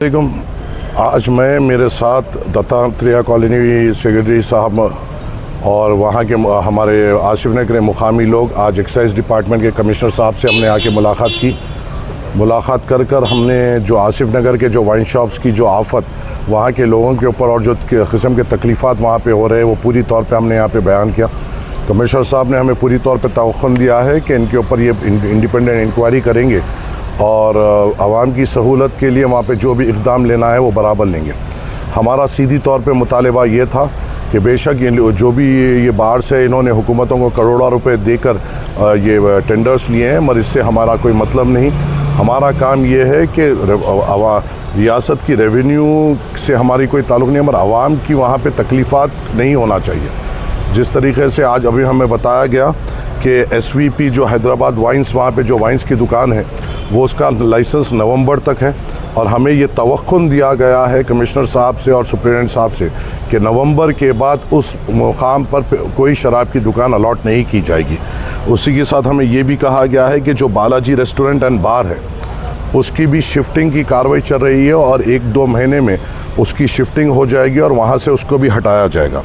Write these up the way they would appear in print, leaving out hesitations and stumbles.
आज मैं मेरे साथ दत्तात्रेय कॉलोनी सेक्रेटरी साहब और वहाँ के हमारे आसिफ नगर के मुकामी लोग आज एक्साइज डिपार्टमेंट के कमिश्नर साहब से हमने आके मुलाकात की। मुलाकात कर हमने जो आसिफ नगर के जो वाइन शॉप्स की जो आफत वहाँ के लोगों के ऊपर और जो किस्म के तकलीफ़ात वहाँ पे हो रहे हैं वो पूरी तौर पे हमने यहाँ पे बयान किया। कमिश्नर साहब ने हमें पूरी तौर पे तवक्कुन दिया है कि इनके ऊपर ये इंडिपेंडेंट इंक्वायरी करेंगे और आवाम की सहूलत के लिए वहाँ पे जो भी इक़दाम लेना है वो बराबर लेंगे। हमारा सीधी तौर पे मुतालबा ये था कि बेशक ये जो भी ये बाहर से इन्होंने हुकूमतों को करोड़ों रुपए देकर ये टेंडर्स लिए हैं, मगर इससे हमारा कोई मतलब नहीं। हमारा काम ये है कि रियासत की रेवेन्यू से हमारी कोई ताल्लुक़ नहीं, मगर आवाम की वहाँ पे तकलीफ़ात नहीं होना चाहिए। जिस तरीके से आज अभी हमें बताया गया कि SVP जो हैदराबाद वाइन्स वहाँ पे जो वाइन्स की दुकान है वो उसका लाइसेंस नवंबर तक है और हमें ये तवक्कुन दिया गया है कमिश्नर साहब से और सुप्रिटेंडेंट साहब से कि नवंबर के बाद उस मुकाम पर कोई शराब की दुकान अलॉट नहीं की जाएगी। उसी के साथ हमें ये भी कहा गया है कि जो बालाजी रेस्टोरेंट एंड बार है उसकी भी शिफ्टिंग की कार्रवाई चल रही है और 1-2 महीने में उसकी शिफ्टिंग हो जाएगी और वहाँ से उसको भी हटाया जाएगा।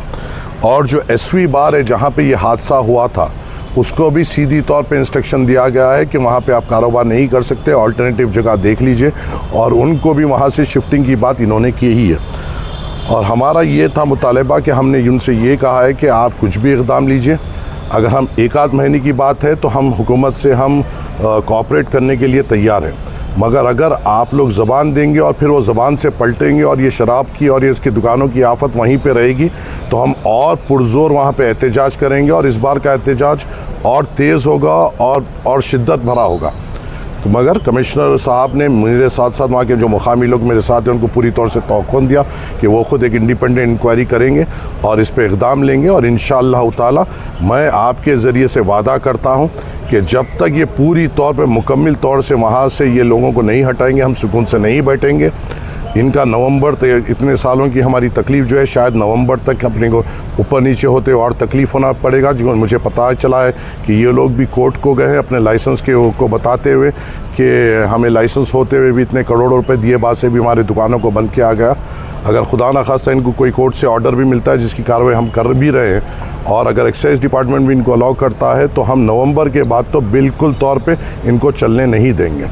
और जो SV बार है जहाँ पे ये हादसा हुआ था उसको भी सीधी तौर पे इंस्ट्रक्शन दिया गया है कि वहाँ पे आप कारोबार नहीं कर सकते, अल्टरनेटिव जगह देख लीजिए, और उनको भी वहाँ से शिफ्टिंग की बात इन्होंने की ही है। और हमारा ये था मुतालबा कि हमने उनसे ये कहा है कि आप कुछ भी इक़दाम लीजिए। अगर हम 1-आध महीने की बात है तो हम हुकूमत से हम कोऑपरेट करने के लिए तैयार हैं, मगर अगर आप लोग ज़बान देंगे और फिर वो ज़बान से पलटेंगे और ये शराब की और ये इसकी दुकानों की आफत वहीं पे रहेगी तो हम और पुरज़ोर वहाँ पे एहतजाज करेंगे और इस बार का एहतजाज और तेज़ होगा और शिद्दत भरा होगा। तो मगर कमिश्नर साहब ने मेरे साथ साथ वहाँ के जो मुकामी लोग मेरे साथ हैं उनको पूरी तौर से तवक्कुन दिया कि वो ख़ुद एक इंडिपेंडेंट इंक्वायरी करेंगे और इस पर इक़दाम लेंगे। और इंशाअल्लाह ताला मैं आपके ज़रिए से वादा करता हूँ कि जब तक ये पूरी तौर पे मुकम्मल तौर से वहाँ से ये लोगों को नहीं हटाएंगे हम सुकून से नहीं बैठेंगे। इनका नवंबर तक इतने सालों की हमारी तकलीफ़ जो है शायद नवंबर तक अपने को ऊपर नीचे होते और तकलीफ़ होना पड़ेगा। जो मुझे पता चला है कि ये लोग भी कोर्ट को गए हैं अपने लाइसेंस को बताते हुए कि हमें लाइसेंस होते हुए भी इतने करोड़ों रुपए दिए बाद से भी हमारी दुकानों को बंद किया गया। अगर खुदा न खास्ता इनको कोई कोर्ट से ऑर्डर भी मिलता है जिसकी कार्रवाई हम कर भी रहे हैं और अगर एक्साइज डिपार्टमेंट भी इनको अलाउ करता है तो हम नवंबर के बाद तो बिल्कुल तौर पे इनको चलने नहीं देंगे।